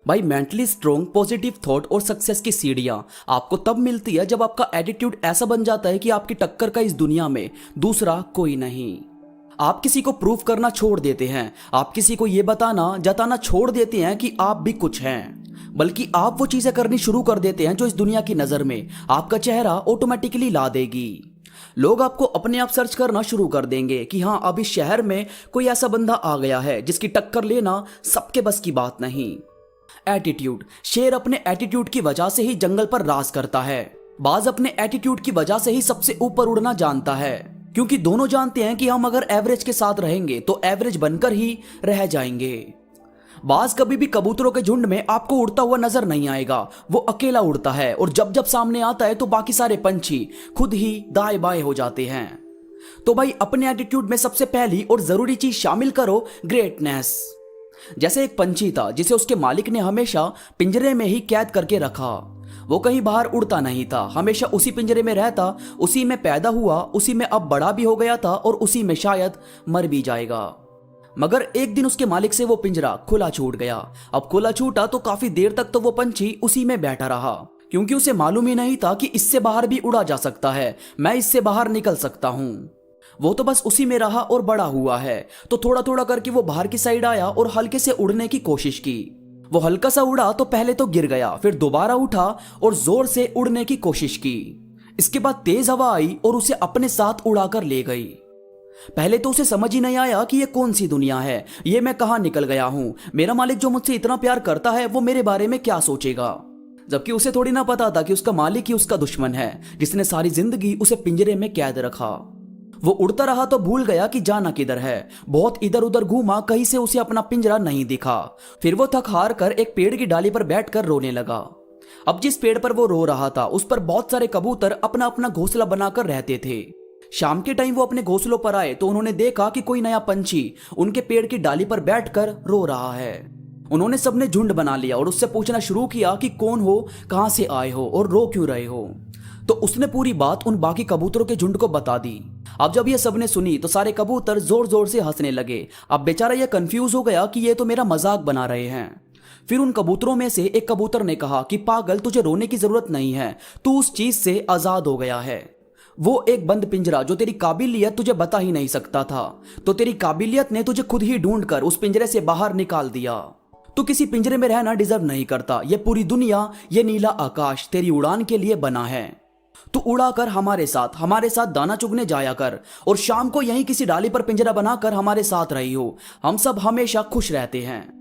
भाई mentally strong positive thought और success की सीढ़ियां आपको तब मिलती है जब आपका एटीट्यूड ऐसा बन जाता है कि आपकी टक्कर का इस दुनिया में दूसरा कोई नहीं। आप किसी को प्रूव करना छोड़ देते हैं, आप किसी को यह बताना जताना छोड़ देते हैं कि आप भी कुछ हैं, बल्कि आप वो चीजें करनी शुरू कर देते हैं जो इस दुनिया की नजर में आपका चेहरा ऑटोमेटिकली ला देगी। लोग आपको अपने आप सर्च करना शुरू कर देंगे कि हाँ, अब इस शहर में कोई ऐसा बंदा आ गया है जिसकी टक्कर लेना सबके बस की बात नहीं। एटीट्यूड, शेर अपने एटीट्यूड की वजह से ही जंगल पर राज करता है। बाज अपने एटीट्यूड की वजह से ही सबसे ऊपर उड़ना जानता है, क्योंकि दोनों जानते हैं कि हम अगर एवरेज के साथ रहेंगे तो एवरेज बनकर ही रह जाएंगे। बाज कभी भी कबूतरों के झुंड में आपको उड़ता हुआ नजर नहीं आएगा, वो अकेला उड़ता है और जब जब सामने आता है तो बाकी सारे पंछी खुद ही दाएं बाएं हो जाते हैं। तो भाई अपने एटीट्यूड में सबसे पहली और जरूरी चीज शामिल करो, ग्रेटनेस। जैसे एक पंछी था जिसे उसके मालिक ने हमेशा पिंजरे में ही कैद करके रखा। वो कहीं बाहर उड़ता नहीं था, हमेशा उसी पिंजरे में रहता, उसी में पैदा हुआ, उसी में अब बड़ा भी हो गया था और उसी में शायद मर भी जाएगा। मगर एक दिन उसके मालिक से वो पिंजरा खुला छूट गया। अब खुला छूटा तो काफी देर तक तो वो पंछी उसी में बैठा रहा, क्योंकि उसे मालूम ही नहीं था कि इससे बाहर भी उड़ा जा सकता है, मैं इससे बाहर निकल सकता हूं। वो तो बस उसी में रहा और बड़ा हुआ है। तो थोड़ा थोड़ा करके वो बाहर की साइड आया और हल्के से उड़ने की कोशिश की। वो हल्का सा उड़ा तो पहले तो गिर गया, फिर दोबारा उठा और जोर से उड़ने की कोशिश की। इसके बाद तेज हवा आई और उसे अपने साथ उड़ाकर ले गई। पहले तो उसे समझ ही नहीं आया कि ये कौन सी दुनिया है, ये मैं कहां निकल गया हूं, मेरा मालिक जो मुझसे इतना प्यार करता है वो मेरे बारे में क्या सोचेगा। जबकि उसे थोड़ी ना पता था कि उसका मालिक ही उसका दुश्मन है, जिसने सारी जिंदगी उसे पिंजरे में कैद रखा। वो उड़ता रहा तो भूल गया कि जाना किधर है। बहुत इधर उधर घूमा, कहीं से उसे अपना पिंजरा नहीं दिखा। फिर वो थक हार कर एक पेड़ की डाली पर बैठकर रोने लगा। अब जिस पेड़ पर वो रो रहा था उस पर बहुत सारे कबूतर अपना अपना घोंसला बनाकर रहते थे। शाम के टाइम वो अपने घोंसलों पर आए तो उन्होंने देखा कि कोई नया पंछी उनके पेड़ की डाली पर बैठकर रो रहा है। उन्होंने सबने झुंड बना लिया और उससे पूछना शुरू किया कि कौन हो, कहां से आए हो और रो क्यों रहे हो। तो उसने पूरी बात उन बाकी कबूतरों के झुंड को बता दी। अब जब ये सबने सुनी तो सारे कबूतर जोर जोर से हंसने लगे। अब बेचारा ये कंफ्यूज हो गया कि ये तो मेरा मजाक बना रहे हैं। फिर उन कबूतरों में से एक कबूतर ने कहा कि पागल, तुझे रोने की जरूरत नहीं है, तू उस चीज से आजाद हो गया है। वो एक बंद पिंजरा जो तेरी काबिलियत तुझे बता ही नहीं सकता था, तो तेरी काबिलियत ने तुझे खुद ही ढूंढकर उस पिंजरे से बाहर निकाल दिया। तू किसी पिंजरे में रहना डिजर्व नहीं करता। ये पूरी दुनिया, ये नीला आकाश तेरी उड़ान के लिए बना है। तू उड़ा कर हमारे साथ दाना चुगने जाया कर और शाम को यहीं किसी डाली पर पिंजरा बनाकर हमारे साथ रही हो। हम सब हमेशा खुश रहते हैं।